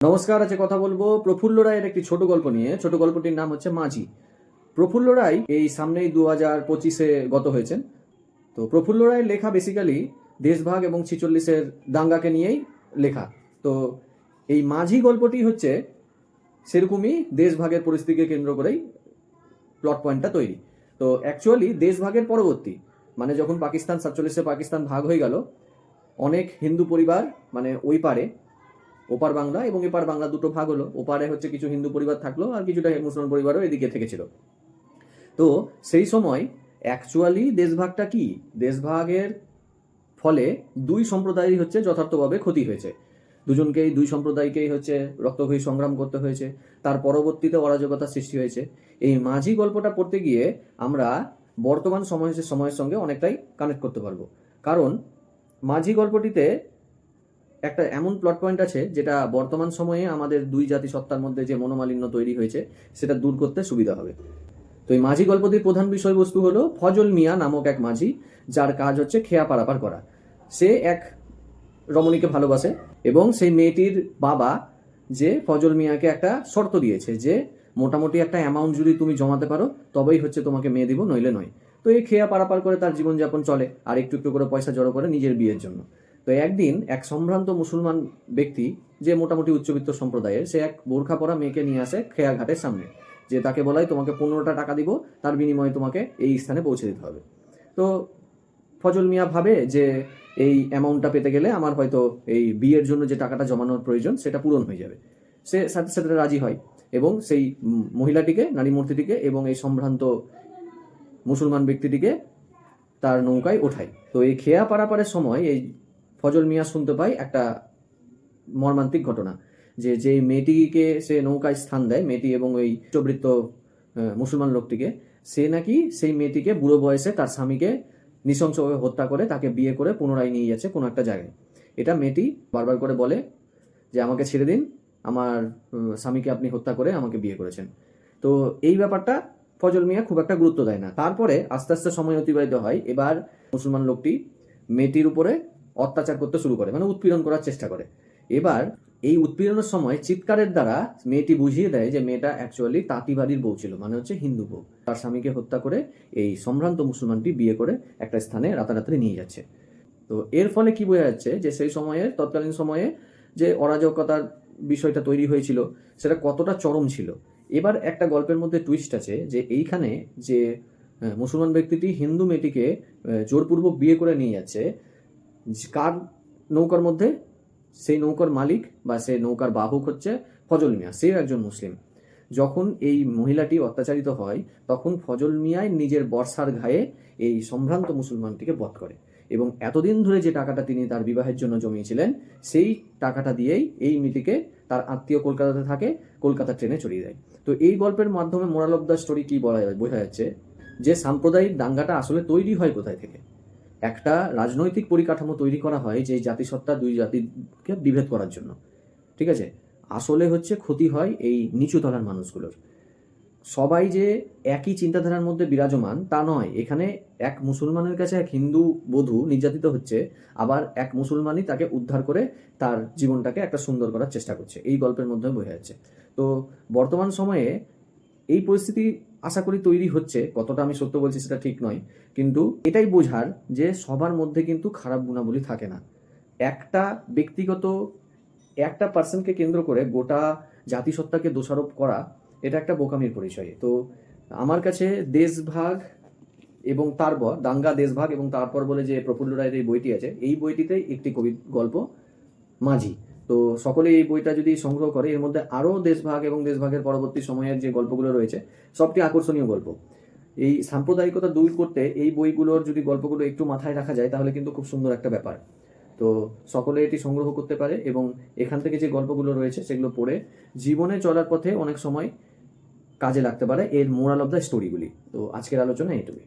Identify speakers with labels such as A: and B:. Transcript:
A: নমস্কার, আজকে কথা বলবো প্রফুল্ল রায়ের একটি ছোট গল্প নিয়ে। ছোট গল্পটির নাম হচ্ছে মাঝি। প্রফুল্ল রায় এই সামনেই 2025-এ গত হয়েছেন। তো প্রফুল্ল রায়ের লেখা বেসিক্যালি দেশভাগ এবং 46-এর দাঙ্গাকে নিয়েই লেখা। তো এই মাঝি গল্পটি হচ্ছে সেরকমই দেশভাগের পরিস্থিতিকে কেন্দ্র করেই প্লট পয়েন্টটা তৈরি। তো অ্যাকচুয়ালি দেশভাগের পরবর্তী মানে যখন পাকিস্তান 47-এ পাকিস্তান ভাগ হয়ে গেল, অনেক হিন্দু পরিবার মানে ওই পারে ওপার বাংলা এবং এপার বাংলা দুটো ভাগ হলো। ওপারে হচ্ছে কিছু হিন্দু পরিবার থাকলো আর কিছুটা মুসলমান পরিবারও এদিকে থেকেছিল। তো সেই সময় অ্যাকচুয়ালি দেশভাগটা কি, দেশভাগের ফলে দুই সম্প্রদায়ই হচ্ছে যথার্থভাবে ক্ষতি হয়েছে। দুই সম্প্রদায়কেই হচ্ছে রক্তক্ষয়ী সংগ্রাম করতে হয়েছে। তার পরবর্তীতে অরাজকতার সৃষ্টি হয়েছে। এই মাঝি গল্পটা পড়তে গিয়ে আমরা বর্তমান সময়ের সঙ্গে অনেকটাই কানেক্ট করতে পারবো। কারণ মাঝি গল্পটিতে একটা এমন প্লট পয়েন্ট আছে যেটা বর্তমান সময়ে আমাদের দুই জাতিসত্তার মধ্যে যে মনোমালিন্য তৈরি হয়েছে সেটা দূর করতে সুবিধা হবে। তো এই মাঝি গল্পটির প্রধান বিষয়বস্তু হলো ফজল মিয়া নামক এক মাঝি, যার কাজ হচ্ছে খেয়া পারাপার করা। সে এক রমণীকে ভালোবাসে এবং সেই মেয়েটির বাবা যে ফজল মিয়াকে একটা শর্ত দিয়েছে যে মোটামুটি একটা অ্যামাউন্ট যদি তুমি জমাতে পারো তবেই হচ্ছে তোমাকে মেয়ে দিব, নইলে নয়। তো এই খেয়া পারাপার করে তার জীবনযাপন চলে আর একটু একটু করে পয়সা জড়ো করে নিজের বিয়ের জন্য। তো একদিন এক সম্ভ্রান্ত মুসলমান ব্যক্তি যে মোটামুটি উচ্চবিত্ত সম্প্রদায়ের, সে এক বোরখা পরা মেয়েকে নিয়ে আসে খেয়া ঘাটের সামনে, যে তাকে বলাই তোমাকে 15টা টাকা দিব, তার বিনিময়ে তোমাকে এই স্থানে পৌঁছে দিতে হবে। তো ফজল মিয়া ভাবে যে এই অ্যামাউন্টটা পেতে গেলে আমার হয়তো এই বিয়ের জন্য যে টাকাটা জমানোর প্রয়োজন সেটা পূরণ হয়ে যাবে। সে সাথে সাথে রাজি হয় এবং সেই মহিলাটিকে, নারী মূর্তিটিকে এবং এই সম্ভ্রান্ত মুসলমান ব্যক্তিটিকে তার নৌকায় ওঠায়। তো এই খেয়া পারাপারের সময় এই ফজল মিয়া শুনতে পায় একটা মর্মান্তিক ঘটনা, যে যেই মেয়েটিকে সে নৌকায় স্থান দেয়, মেয়েটি এবং ওই উচ্চবৃত্ত মুসলমান লোকটিকে, সে নাকি সেই মেয়েটিকে বুড়ো বয়সে তার স্বামীকে নৃশংসভাবে হত্যা করে তাকে বিয়ে করে পুনরায় নিয়ে যাচ্ছে কোনো একটা জায়গায়। এটা মেয়েটি বারবার করে বলে যে আমাকে ছেড়ে দিন, আমার স্বামীকে আপনি হত্যা করে আমাকে বিয়ে করেছেন। তো এই ব্যাপারটা ফজল মিয়া খুব একটা গুরুত্ব দেয় না। তারপরে আস্তে আস্তে সময় অতিবাহিত হয়। এবার মুসলমান লোকটি মেয়েটির উপরে অত্যাচার করতে শুরু করে, মানে উৎপীড়ন করার চেষ্টা করে। এবার এই উৎপীড়নের সময় চিৎকারের দ্বারা মেয়েটি বুঝিয়ে দেয় যে মেয়েটা অ্যাকচুয়ালি তাঁতিবাড়ির বউ ছিল, মানে হচ্ছে হিন্দু বউ। তার স্বামীকে হত্যা করে এই সম্ভ্রান্ত মুসলমানটি বিয়ে করে একটা স্থানে রাতারাতি নিয়ে যাচ্ছে। তো এর ফলে কি বোঝা যাচ্ছে যে সেই সময়ে, তৎকালীন সময়ে যে অরাজকতার বিষয়টা তৈরি হয়েছিল সেটা কতটা চরম ছিল। এবার একটা গল্পের মধ্যে টুইস্ট আছে যে এইখানে যে মুসলমান ব্যক্তিটি হিন্দু মেয়েটিকে জোরপূর্বক বিয়ে করে নিয়ে যাচ্ছে কার নৌকার মধ্যে, সেই নৌকার মালিক বা সেই নৌকার বাহক হচ্ছে ফজল মিয়া, সেও একজন মুসলিম। যখন এই মহিলাটি অত্যাচারিত হয় তখন ফজল মিয়াই নিজের বর্ষার ঘায়ে এই সম্ভ্রান্ত মুসলমানটিকে বধ করে এবং এতদিন ধরে যে টাকাটা তিনি তার বিবাহের জন্য জমিয়েছিলেন সেই টাকাটা দিয়েই এই মেয়েটিকে, তার আত্মীয় কলকাতাতে থাকে, কলকাতা ট্রেনে চড়িয়ে দেয়। তো এই গল্পের মাধ্যমে মোরাল অফ দ্য স্টোরি কি বোঝা যাচ্ছে যে সাম্প্রদায়িক দাঙ্গাটা আসলে তৈরি হয় কোথায় থেকে। একটা রাজনৈতিক পরিকাঠামো তৈরি করা হয় যে জাতিসত্তা দুই জাতিকে বিভেদ করার জন্য, ঠিক আছে। আসলে হচ্ছে ক্ষতি হয় এই নিচু তলার মানুষগুলোর। সবাই যে একই চিন্তাধারার মধ্যে বিরাজমান তা নয়। এখানে এক মুসলমানের কাছে এক হিন্দু বধূ নির্যাতিত হচ্ছে, আবার এক মুসলমানই তাকে উদ্ধার করে তার জীবনটাকে একটা সুন্দর করার চেষ্টা করছে। এই গল্পের মধ্যে বোঝা যাচ্ছে। তো বর্তমান সময়ে এই পরিস্থিতি আশা করি তৈরি হচ্ছে, কতটা আমি সত্য বলছি সেটা ঠিক নয়, কিন্তু এটাই বোঝার যে সবার মধ্যে কিন্তু খারাপ গুণাবলী থাকে না। একটা ব্যক্তিগত একটা পার্সনকে কেন্দ্র করে গোটা জাতিসত্তাকে দোষারোপ করা, এটা একটা বোকামির পরিচয়। তো আমার কাছে দেশভাগ এবং তারপর দাঙ্গা, দেশভাগ এবং তারপর বলে যে প্রফুল্ল রায়ের এই বইটি আছে, এই বইটিতে একটি গল্প মাঝি। তো সকলে এই বইটা যদি সংগ্রহ করে, এর মধ্যে আরও দেশভাগ এবং দেশভাগের পরবর্তী সময়ের যে গল্পগুলো রয়েছে সবটি আকর্ষণীয় গল্প। এই সাম্প্রদায়িকতা দূর করতে এই বইগুলোর যদি গল্পগুলো একটু মাথায় রাখা যায় তাহলে কিন্তু খুব সুন্দর একটা ব্যাপার। তো সকলে এটি সংগ্রহ করতে পারে এবং এখান থেকে যে গল্পগুলো রয়েছে সেগুলো পড়ে জীবনে চলার পথে অনেক সময় কাজে লাগতে পারে এর মোরাল অফ দ্য স্টোরিগুলি। তো আজকের আলোচনা এইটুকুই।